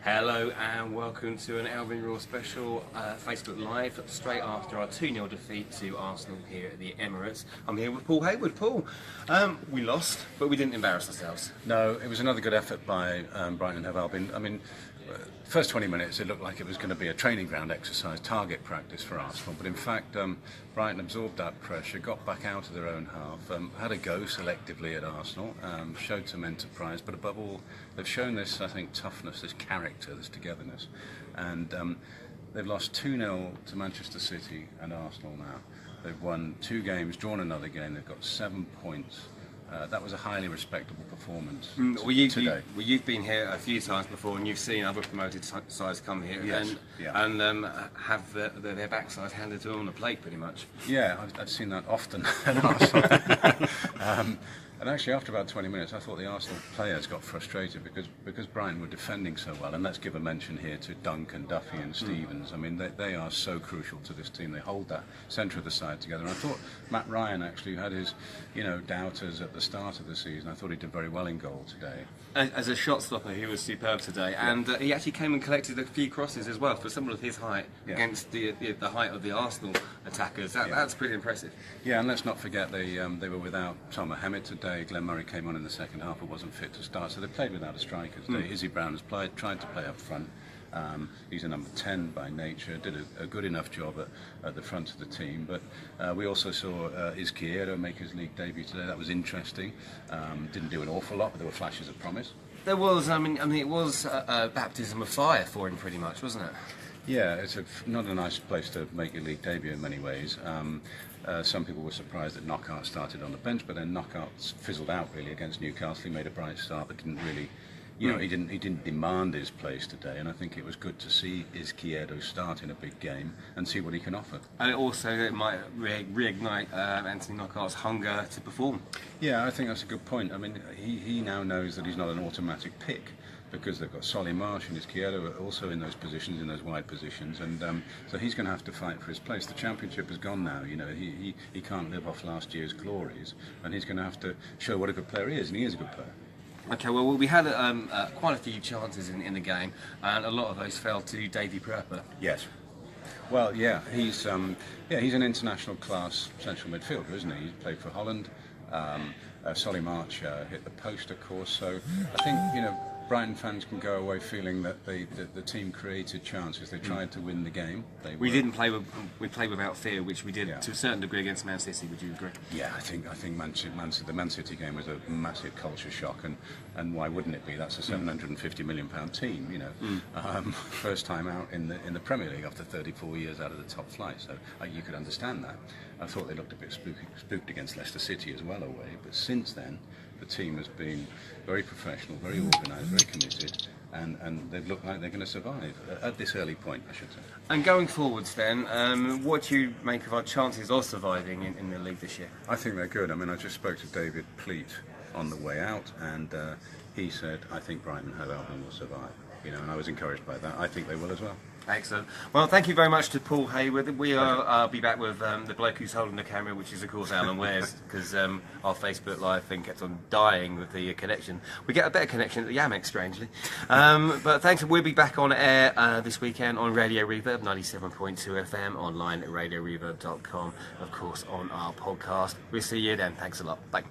Hello and welcome to an Albion Raw special Facebook Live straight after our 2-0 defeat to Arsenal here at the Emirates. I'm here with Paul Hayward. Paul, we lost, but we didn't embarrass ourselves. No, it was another good effort by Brighton and Albion. I mean, first 20 minutes it looked like it was going to be a training ground exercise, target practice for Arsenal, but in fact Brighton absorbed that pressure, got back out of their own half, had a go selectively at Arsenal, showed some enterprise, but above all they've shown this, I think, toughness, this character, this togetherness, and they've lost 2-0 to Manchester City and Arsenal now. They've won 2 games, drawn another game, they've got 7 points. That was a highly respectable performance today. You've been here a few times before, and you've seen other promoted sides come here and have their backsides handed to them on the plate, pretty much. Yeah, I've seen that often at Arsenal. And actually, after about 20 minutes, I thought the Arsenal players got frustrated because Brighton were defending so well. And let's give a mention here to Duncan, Duffy and Stevens. I mean, they are so crucial to this team. They hold that centre of the side together. And I thought Matt Ryan actually had his, doubters at the start of the season. I thought he did very well in goal today. As a shot stopper, he was superb today. And he actually came and collected a few crosses as well for someone of his height against the height of the Arsenal attackers. That's pretty impressive. Yeah, and let's not forget they were without Tom Mohamed today. Glenn Murray came on in the second half but wasn't fit to start, so they played without a striker today. Izzy Brown has tried to play up front. He's a number 10 by nature, did a good enough job at the front of the team, but we also saw Izquierdo make his league debut today. That was interesting. Didn't do an awful lot, but there were flashes of promise. There was, it was a baptism of fire for him pretty much, wasn't it? Yeah, it's not a nice place to make your league debut in many ways. Some people were surprised that Knockout started on the bench, but then Knockout fizzled out really against Newcastle. He made a bright start, but didn't really, he didn't demand his place today. And I think it was good to see Izquierdo start in a big game and see what he can offer. And it might reignite Anthony Knockout's hunger to perform. Yeah, I think that's a good point. I mean, he now knows that he's not an automatic pick, because they've got Solly Marsh and Izquierdo also in those positions, in those wide positions, and so he's going to have to fight for his place. The Championship is gone now. He can't live off last year's glories, and he's going to have to show what a good player he is, and he is a good player. Okay, well, we had quite a few chances in the game, and a lot of those fell to Davy Pröpper. Yes. Well, yeah, he's an international class central midfielder, isn't he? He's played for Holland. Solly March hit the post, of course. So I think Brighton fans can go away feeling that the team created chances. They tried to win the game. We played without fear, which we did to a certain degree against Man City. Would you agree? Yeah, I think the Man City game was a massive culture shock, and why wouldn't it be? That's a £750 million team, first time out in the Premier League after 34 years out of the top flight. So you could understand that. I thought they looked a bit spooked against Leicester City as well away, but since then the team has been very professional, very organised, very committed, and they've looked like they're going to survive at this early point, I should say. And going forwards then, what do you make of our chances of surviving in the league this year? I think they're good. I mean, I just spoke to David Pleat on the way out, and he said, I think Brighton and Albion will survive. And I was encouraged by that. I think they will as well. Excellent. Well, thank you very much to Paul Hayward. I'll be back with the bloke who's holding the camera, which is of course Alan Wares, because our Facebook Live thing kept on dying with the connection. We get a better connection at the Amex, strangely. But thanks. We'll be back on air this weekend on Radio Reverb 97.2 FM, online at radioreverb.com, of course on our podcast. We'll see you then. Thanks a lot. Bye.